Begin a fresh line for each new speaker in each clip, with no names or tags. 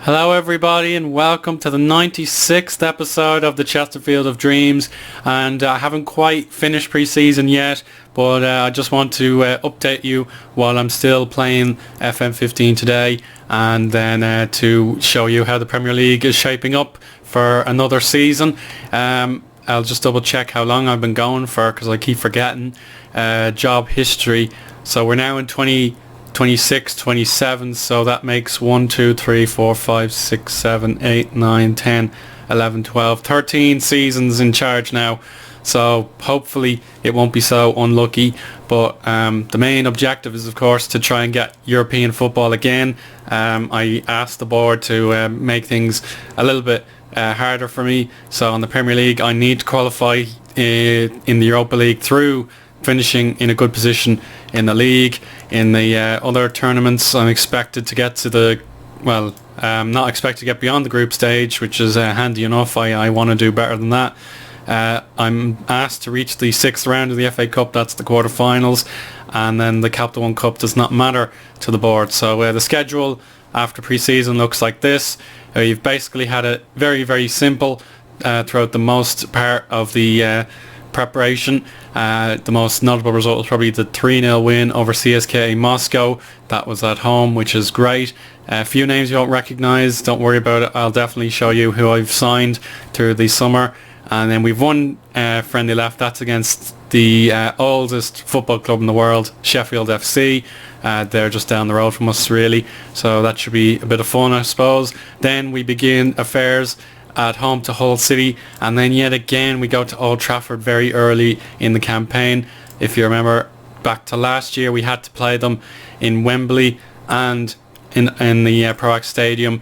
Hello everybody and welcome to the 96th episode of the Chesterfield of Dreams, and I haven't quite finished pre-season yet, but I just want to update you while I'm still playing FM15 today, and then to show you how the Premier League is shaping up for another season. I'll just double check how long I've been going for because I keep forgetting. Job history, so we're now in 26, 27, so that makes 1, 2, 3, 4, 5, 6, 7, 8, 9, 10, 11, 12, 13 seasons in charge now. So hopefully it won't be so unlucky, but the main objective is of course to try and get European football again. I asked the board to make things a little bit harder for me. So in the Premier League I need to qualify in the Europa League through finishing in a good position in the league. In the other tournaments I'm expected to get to the, not expected to get beyond the group stage, which is handy enough. I want to do better than that. I'm asked to reach the 6th round of the FA Cup, that's the quarter-finals, and then the Capital One Cup does not matter to the board. So the schedule after pre-season looks like this. You've basically had it very, very simple throughout the most part of the preparation. The most notable result was probably the 3-0 win over CSKA Moscow. That was at home, which is great. A few names you won't recognise, don't worry about it. I'll definitely show you who I've signed through the summer. And then we've one friendly left, that's against the oldest football club in the world, Sheffield FC. They're just down the road from us really, so that should be a bit of fun, I suppose. Then we begin affairs at home to Hull City, and then yet again we go to Old Trafford very early in the campaign. If you remember back to last year, we had to play them in Wembley and in the Proax Stadium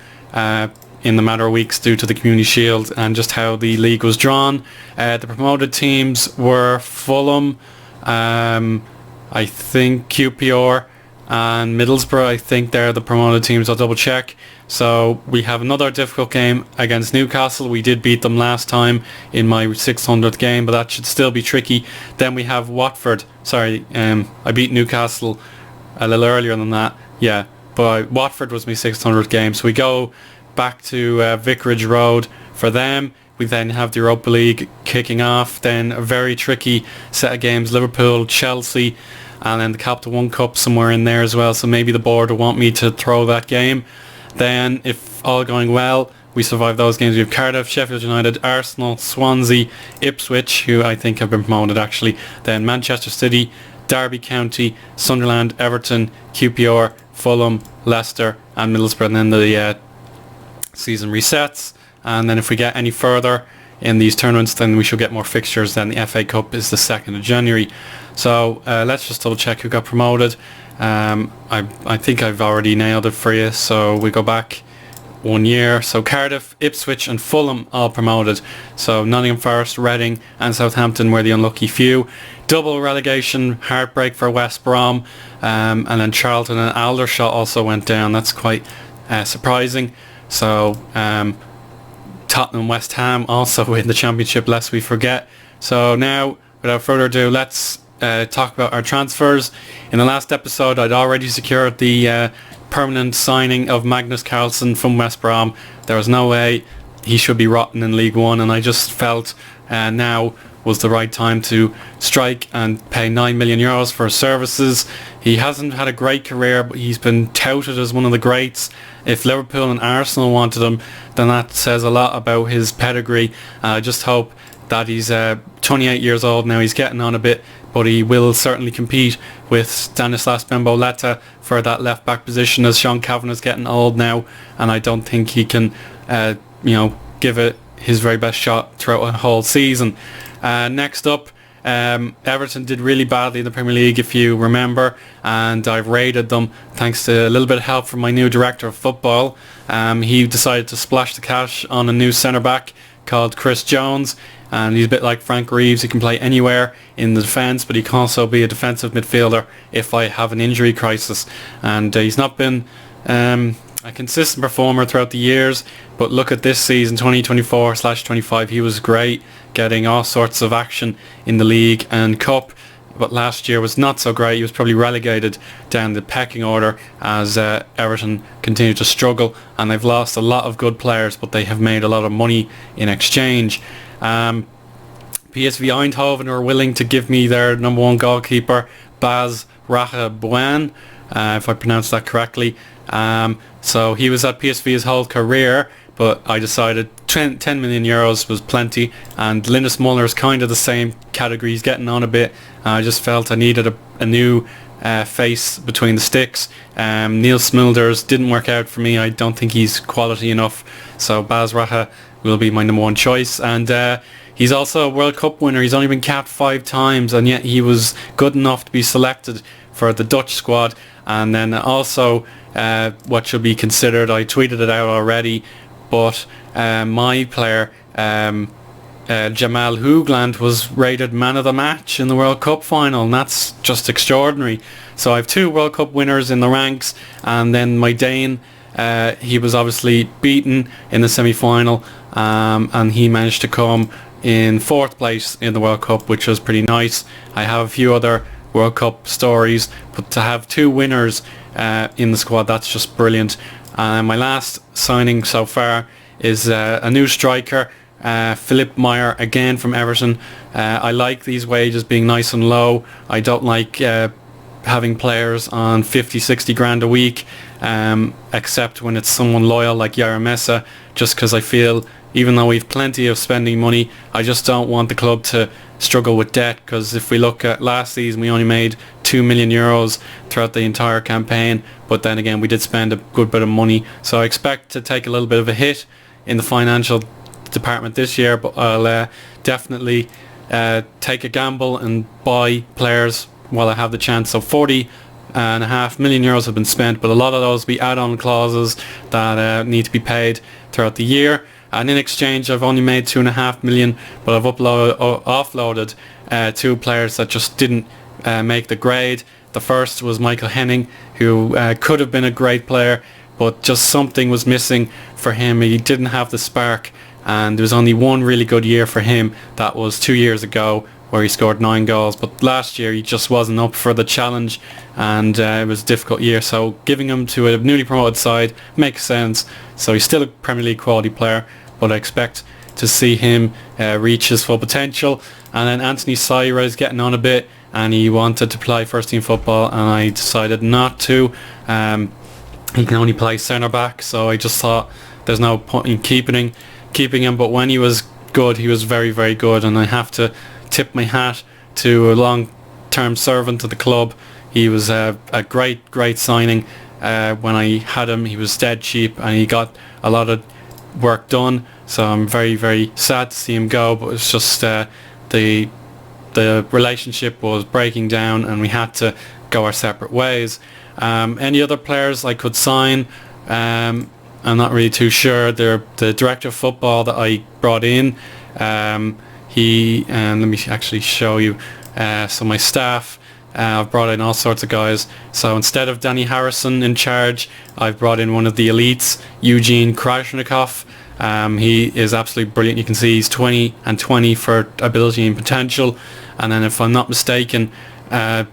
in the matter of weeks due to the Community Shield and just how the league was drawn. The promoted teams were Fulham, I think QPR and Middlesbrough. I think they're the promoted teams, I'll double check. So we have another difficult game against Newcastle. We did beat them last time in my 600th game, but that should still be tricky. Then we have Watford. Sorry, I beat Newcastle a little earlier than that. Yeah, but Watford was my 600th game. So we go back to Vicarage Road for them. We then have the Europa League kicking off. Then a very tricky set of games, Liverpool, Chelsea, and then the Capital One Cup somewhere in there as well. So maybe the board will want me to throw that game. Then, if all going well, we survive those games. We have Cardiff, Sheffield United, Arsenal, Swansea, Ipswich, who I think have been promoted actually. Then Manchester City, Derby County, Sunderland, Everton, QPR, Fulham, Leicester and Middlesbrough. And then the season resets. And then if we get any further in these tournaments, then we should get more fixtures. Then the FA Cup is the 2nd of January. So let's just double check who got promoted. I think I've already nailed it for you, so we go back 1 year. So Cardiff, Ipswich and Fulham all promoted. So Nottingham Forest, Reading and Southampton were the unlucky few. Double relegation, heartbreak for West Brom, and then Charlton and Aldershot also went down. That's quite surprising. So Tottenham, West Ham also in the Championship, lest we forget. So now, without further ado, let's talk about our transfers. In the last episode I'd already secured the permanent signing of Magnus Carlsen from West Brom. There was no way he should be rotten in League One, and I just felt now was the right time to strike and pay 9 million euros for his services. He hasn't had a great career, but he's been touted as one of the greats. If Liverpool and Arsenal wanted him, then that says a lot about his pedigree. I just hope that he's 28 years old now, he's getting on a bit, but he will certainly compete with Stanislas Bemboleta for that left back position, as Sean Kavanagh's getting old now, and I don't think he can give it his very best shot throughout a whole season. Next up, Everton did really badly in the Premier League, if you remember, and I've rated them thanks to a little bit of help from my new director of football. He decided to splash the cash on a new centre back called Chris Jones, and he's a bit like Frank Reeves. He can play anywhere in the defence, but he can also be a defensive midfielder if I have an injury crisis. And he's not been a consistent performer throughout the years, but look at this season, 2024/25, he was great, getting all sorts of action in the league and cup. but last year was not so great. He was probably relegated down the pecking order as Everton continue to struggle, and they've lost a lot of good players, but they have made a lot of money in exchange. PSV Eindhoven are willing to give me their number one goalkeeper, Bas Rache-Boen, if I pronounced that correctly. So he was at PSV his whole career, but I decided 10 million euros was plenty, and Linus Muller is kind of the same category. He's getting on a bit. I just felt I needed a new face between the sticks. Niels Smulders didn't work out for me. I don't think he's quality enough, so Bas Rache will be my number one choice. And he's also a World Cup winner. He's only been capped 5 times, and yet he was good enough to be selected for the Dutch squad. And then also what should be considered, I tweeted it out already, but my player Jamal Hoogland was rated man of the match in the World Cup final, and that's just extraordinary. So I have 2 World Cup winners in the ranks, and then my Dane, he was obviously beaten in the semi-final, and he managed to come in 4th place in the World Cup, which was pretty nice. I have a few other World Cup stories, but to have 2 winners in the squad, that's just brilliant. My last signing so far is a new striker, Philip Meyer, again from Everton. I like these wages being nice and low. I don't like having players on 50-60 grand a week, except when it's someone loyal like Yara Mesa, just because I feel, even though we've plenty of spending money, I just don't want the club to struggle with debt, because if we look at last season, we only made 2 million euros throughout the entire campaign, but then again we did spend a good bit of money, so I expect to take a little bit of a hit in the financial department this year, but I'll definitely take a gamble and buy players while I have the chance. So 40.5 million euros have been spent, but a lot of those will be add-on clauses that need to be paid throughout the year. And in exchange, I've only made 2.5 million, but I've offloaded 2 players that just didn't make the grade. The first was Michael Henning, who could have been a great player, but just something was missing for him. He didn't have the spark, and there was only one really good year for him. That was 2 years ago, where he scored 9 goals. But last year he just wasn't up for the challenge, and it was a difficult year. So giving him to a newly promoted side makes sense. So he's still a Premier League quality player, but I expect to see him reach his full potential. And then Anthony Syra is getting on a bit, and he wanted to play first team football, and I decided not to. He can only play centre back, so I just thought there's no point in keeping him. But when he was good, he was very, very good, and I have to tip my hat to a long-term servant of the club. He was a great signing. When I had him, he was dead cheap, and he got a lot of work done. So I'm very, very sad to see him go. But it's just the relationship was breaking down, and we had to go our separate ways. Any other players I could sign? I'm not really too sure. The director of football that I brought in, he, let me actually show you. So my staff, I've brought in all sorts of guys. So instead of Danny Harrison in charge, I've brought in one of the elites, Eugene Krasnikov. He is absolutely brilliant. You can see he's 20 and 20 for ability and potential. And then if I'm not mistaken, a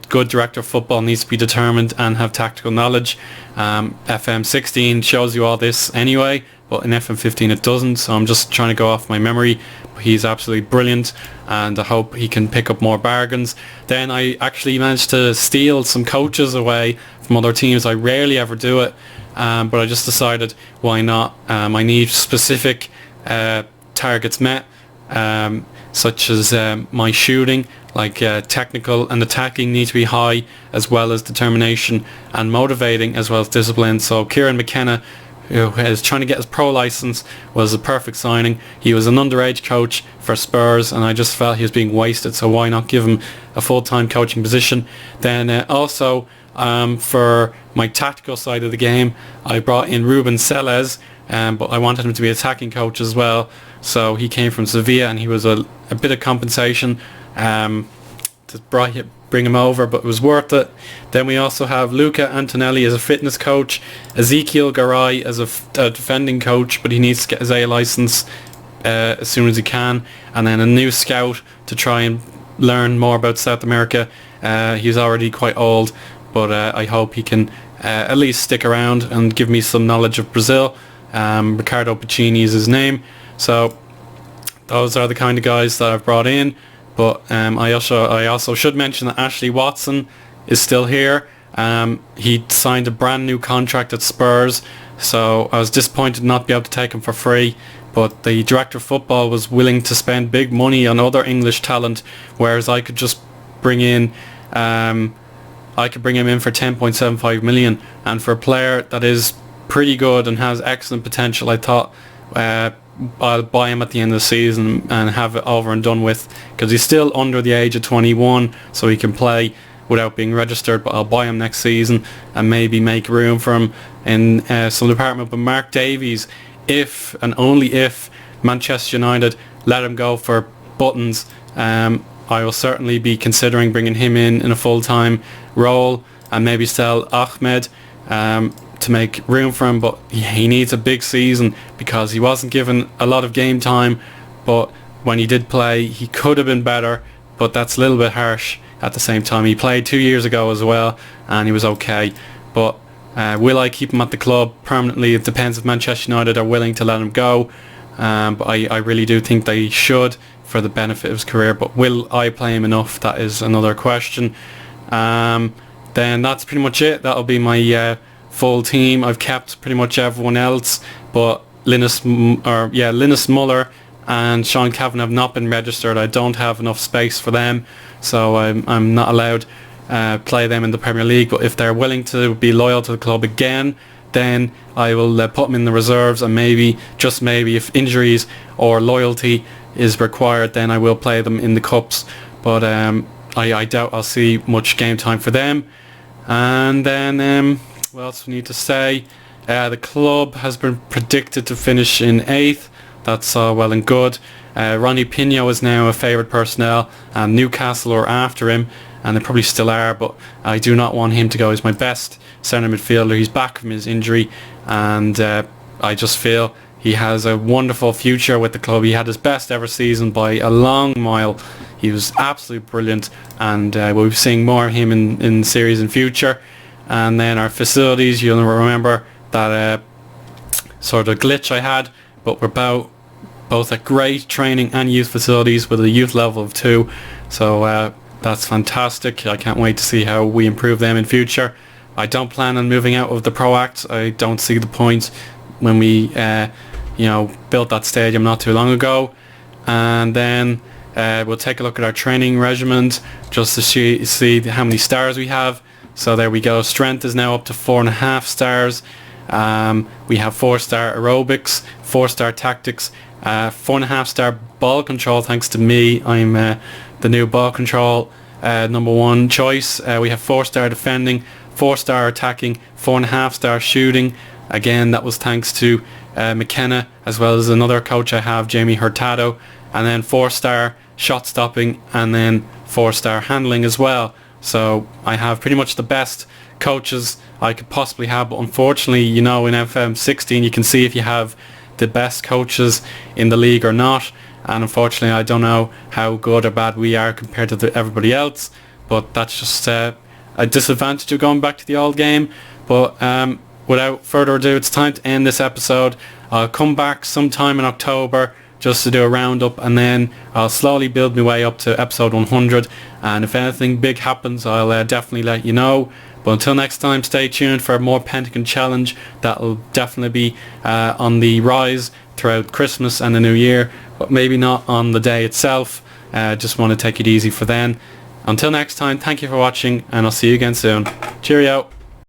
good director of football needs to be determined and have tactical knowledge. FM16 shows you all this anyway, but in FM15 it doesn't, so I'm just trying to go off my memory. But he's absolutely brilliant, and I hope he can pick up more bargains. Then I actually managed to steal some coaches away from other teams. I rarely ever do it, but I just decided, why not? I need specific targets met, such as my shooting, like technical and attacking need to be high, as well as determination, and motivating as well as discipline. So Kieran McKenna, who is trying to get his pro license, was a perfect signing. He was an underage coach for Spurs, and I just felt he was being wasted, so why not give him a full-time coaching position. Then also for my tactical side of the game, I brought in Ruben Celes, but I wanted him to be attacking coach as well. So he came from Sevilla, and he was a bit of compensation to bring him over, but it was worth it. Then we also have Luca Antonelli as a fitness coach, Ezekiel Garay as a defending coach, but he needs to get his A license as soon as he can, and then a new scout to try and learn more about South America. He's already quite old, but I hope he can at least stick around and give me some knowledge of Brazil. Ricardo Piccini is his name. So those are the kind of guys that I've brought in. But I also should mention that Ashley Watson is still here. He signed a brand new contract at Spurs, so I was disappointed not to be able to take him for free. But the director of football was willing to spend big money on other English talent, whereas I could just bring in, I could bring him in for 10.75 million, and for a player that is pretty good and has excellent potential, I thought I'll buy him at the end of the season and have it over and done with, because he's still under the age of 21, so he can play without being registered. But I'll buy him next season and maybe make room for him in some department. But Mark Davies, if and only if Manchester United let him go for buttons, I will certainly be considering bringing him in a full-time role, and maybe sell Ahmed to make room for him. But he needs a big season, because he wasn't given a lot of game time, but when he did play he could have been better. But that's a little bit harsh at the same time. He played 2 years ago as well and he was okay. But will I keep him at the club permanently? It depends if Manchester United are willing to let him go. But I really do think they should, for the benefit of his career. But will I play him enough? That is another question. Then that's pretty much it. That'll be my full team. I've kept pretty much everyone else, but Linus Muller and Sean Cavan have not been registered. I don't have enough space for them, so I'm not allowed play them in the Premier League. But if they're willing to be loyal to the club again, then I will put them in the reserves, and maybe, just maybe, if injuries or loyalty is required, then I will play them in the cups. But I doubt I'll see much game time for them. And then what else we need to say? The club has been predicted to finish in 8th. That's well and good. Ronnie Pino is now a favoured personnel, and Newcastle are after him, and they probably still are, but I do not want him to go. He's my best centre midfielder. He's back from his injury, and I just feel he has a wonderful future with the club. He had his best ever season by a long mile. He was absolutely brilliant, and we'll be seeing more of him in series in future. And then our facilities, you'll remember that sort of glitch I had, but we're both at great training and youth facilities with a youth level of 2. So that's fantastic. I can't wait to see how we improve them in future. I don't plan on moving out of the Pro Act. I don't see the point when we built that stadium not too long ago. And then we'll take a look at our training regimen just to see how many stars we have. So there we go. Strength is now up to 4.5 stars. We have 4-star aerobics, 4-star tactics, 4.5 star ball control thanks to me. I'm the new ball control number 1 choice. We have 4-star defending, 4-star attacking, 4.5 star shooting. Again, that was thanks to McKenna, as well as another coach I have, Jamie Hurtado. And then 4-star shot stopping, and then 4-star handling as well. So I have pretty much the best coaches I could possibly have. But unfortunately, in FM 16 you can see if you have the best coaches in the league or not. And unfortunately I don't know how good or bad we are compared to everybody else. But that's just a disadvantage of going back to the old game. But without further ado, it's time to end this episode. I'll come back sometime in October just to do a roundup, and then I'll slowly build my way up to episode 100, and if anything big happens I'll definitely let you know. But until next time, stay tuned for more Pentagon Challenge. That will definitely be on the rise throughout Christmas and the New Year, but maybe not on the day itself. Just want to take it easy for then. Until next time, thank you for watching, and I'll see you again soon. Cheerio.